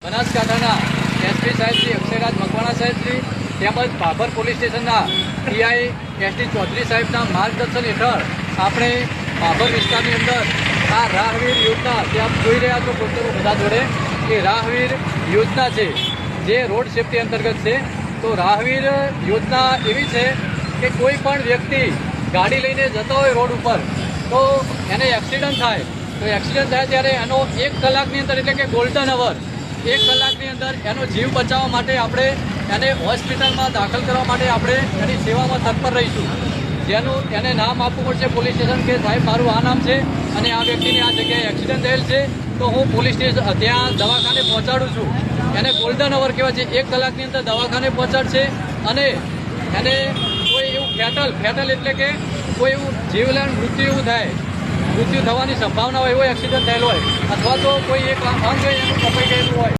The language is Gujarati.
બનાસકાંઠાના એસપી સાહેબ શ્રી અક્ષયરાજ મકવાણા સાહેબ શ્રી તેમજ ભાભર પોલીસ સ્ટેશનના પીઆઈ એસડી ચૌધરી સાહેબના માર્ગદર્શન હેઠળ આપણે ભાભર વિસ્તારની અંદર આ રાહવીર યોજના જે આપ જોઈ રહ્યા છો પોસ્ટરો બધા જોડે એ રાહવીર યોજના છે જે રોડ સેફટી અંતર્ગત છે. તો રાહવીર યોજના એવી છે કે કોઈ પણ વ્યક્તિ ગાડી લઈને જતો હોય રોડ ઉપર તો એને એક્સિડન્ટ થાય ત્યારે એનો 1 કલાકની અંદર એટલે કે ગોલ્ડન અવર 1 કલાકની અંદર એનો જીવ બચાવવા માટે આપણે એને હોસ્પિટલમાં દાખલ કરવા માટે આપણે એની સેવામાં તત્પર રહીશું. એને નામ આપવું પડશે પોલીસ સ્ટેશન કે સાહેબ મારું આ નામ છે અને આ વ્યક્તિને આ જગ્યાએ એક્સિડન્ટ થયેલ છે તો હું પોલીસ સ્ટેશન ત્યાં દવાખાને પહોંચાડું છું. એને ગોલ્ડન અવર કહેવાય છે. 1 કલાકની અંદર દવાખાને પહોંચાડશે અને એને કોઈ એવું ફેટલ એટલે કે કોઈ એવું જીવલેણ મૃત્યુ થવાની સંભાવના હોય એવો એક્સિડન્ટ થયેલો હોય અથવા તો કોઈ એક અંગ એનું કપાઈ ગયેલું હોય